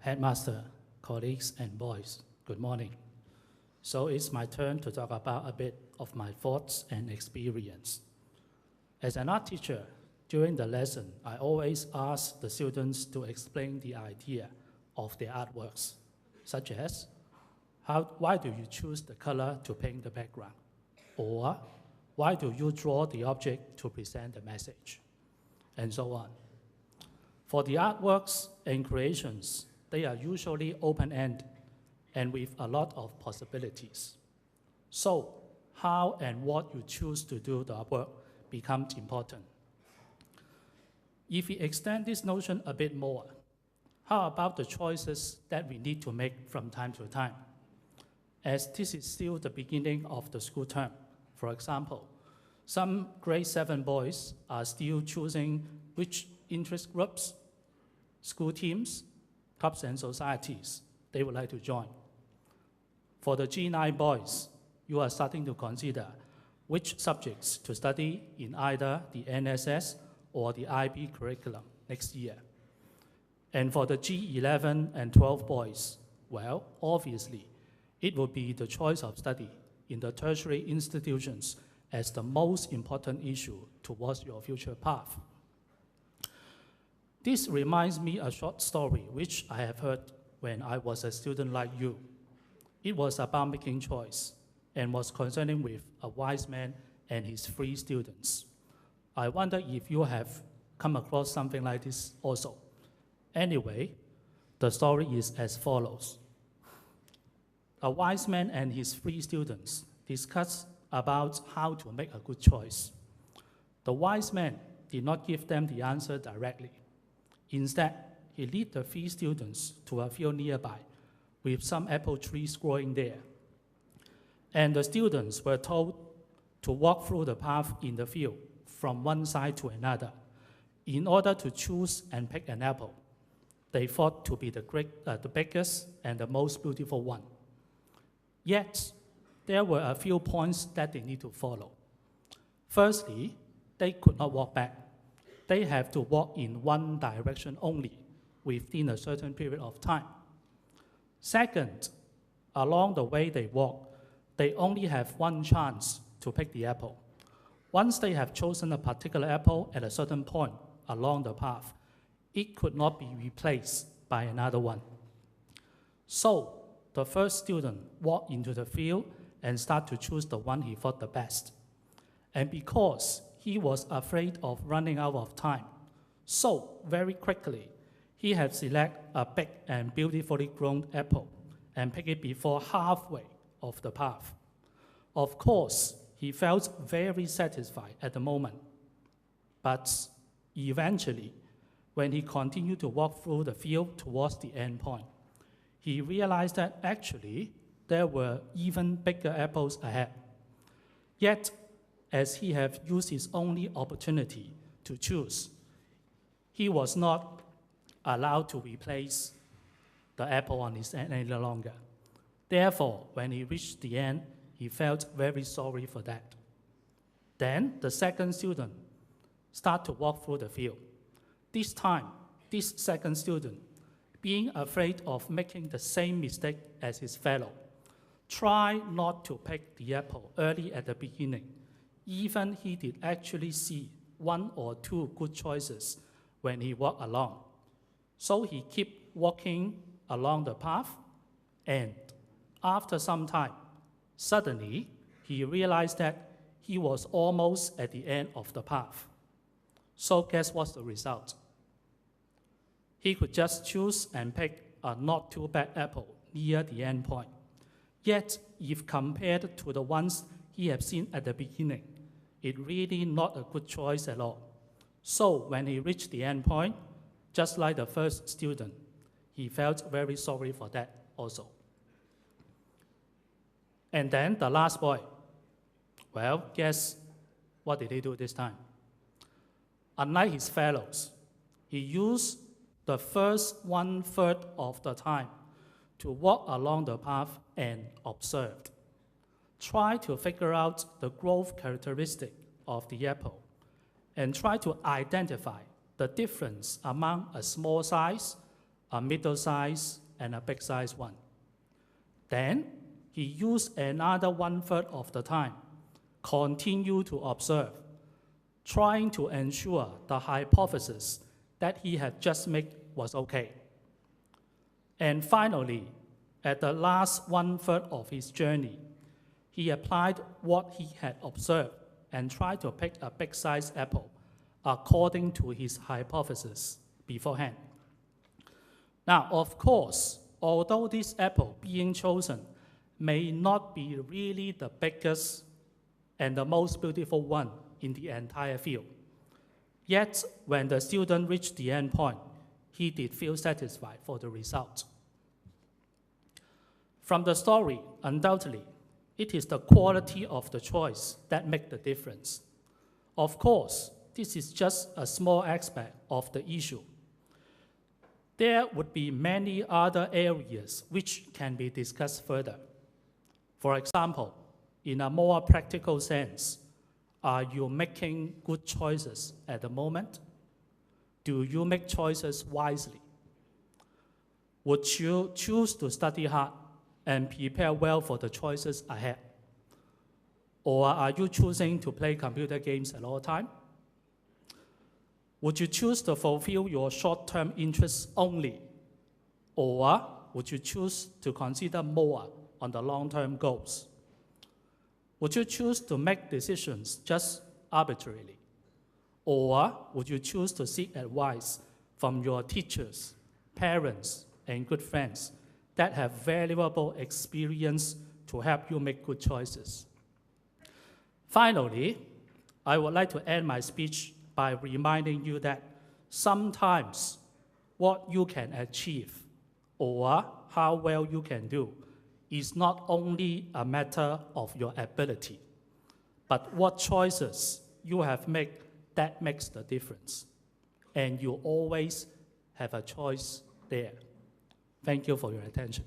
Headmaster, colleagues, and boys, good morning. So it's my turn to talk about a bit of my thoughts and experience. As an art teacher, during the lesson, I always ask the students to explain the idea of their artworks, such as, why do you choose the color to paint the background? Or, why do you draw the object to present the message? And so on. For the artworks and creations, they are usually open-ended and with a lot of possibilities. So, how and what you choose to do the artwork becomes important. If we extend this notion a bit more, how about the choices that we need to make from time to time? As this is still the beginning of the school term, for example, some grade 7 boys are still choosing which interest groups, school teams, clubs and societies they would like to join. For the G9 boys, you are starting to consider which subjects to study in either the NSS or the IB curriculum next year. And for the G11 and 12 boys, well, obviously, it will be the choice of study in the tertiary institutions as the most important issue towards your future path. This reminds me a short story which I have heard when I was a student like you. It was about making choice and was concerning with a wise man and his 3 students. I wonder if you have come across something like this also. Anyway, the story is as follows. A wise man and his 3 students discussed about how to make a good choice. The wise man did not give them the answer directly. Instead, he led the 3 students to a field nearby with some apple trees growing there. And the students were told to walk through the path in the field from one side to another in order to choose and pick an apple they thought to be the biggest and the most beautiful one. Yet, there were a few points that they need to follow. Firstly, they could not walk back. They have to walk in one direction only within a certain period of time. Second, along the way they walk, they only have one chance to pick the apple. Once they have chosen a particular apple at a certain point along the path, it could not be replaced by another one. So, the first student walked into the field and started to choose the one he thought the best. And because he was afraid of running out of time, so very quickly, he had selected a big and beautifully grown apple and picked it before halfway of the path. Of course, he felt very satisfied at the moment. But eventually, when he continued to walk through the field towards the end point, he realized that actually there were even bigger apples ahead. Yet, as he had used his only opportunity to choose, he was not allowed to replace the apple on his end any longer. Therefore, when he reached the end, he felt very sorry for that. Then the second student started to walk through the field. This time, this second student, being afraid of making the same mistake as his fellow, tried not to pick the apple early at the beginning. Even he did actually see 1 or 2 good choices when he walked along. So he kept walking along the path, and after some time, suddenly he realized that he was almost at the end of the path. So guess what's the result? He could just choose and pick a not too bad apple near the end point. Yet, if compared to the ones he had seen at the beginning, it really not a good choice at all. So when he reached the end point, just like the first student, he felt very sorry for that also. And then the last boy, well, guess what did he do this time? Unlike his fellows, he used the first 1/3 of the time to walk along the path and observed. Try to figure out the growth characteristic of the apple and try to identify the difference among a small size, a middle size, and a big size one. Then he used another 1/3 of the time, continue to observe, trying to ensure the hypothesis that he had just made was okay. And finally, at the last 1/3 of his journey, he applied what he had observed and tried to pick a big-sized apple according to his hypothesis beforehand. Now, of course, although this apple being chosen may not be really the biggest and the most beautiful one in the entire field, yet when the student reached the end point, he did feel satisfied for the result. From the story, undoubtedly, it is the quality of the choice that makes the difference. Of course, this is just a small aspect of the issue. There would be many other areas which can be discussed further. For example, in a more practical sense, are you making good choices at the moment? Do you make choices wisely? Would you choose to study hard and prepare well for the choices ahead? Or are you choosing to play computer games at all times? Would you choose to fulfill your short-term interests only? Or would you choose to consider more on the long-term goals? Would you choose to make decisions just arbitrarily? Or would you choose to seek advice from your teachers, parents, and good friends that have valuable experience to help you make good choices? Finally, I would like to end my speech by reminding you that sometimes what you can achieve or how well you can do is not only a matter of your ability, but what choices you have made that makes the difference. And you always have a choice there. Thank you for your attention.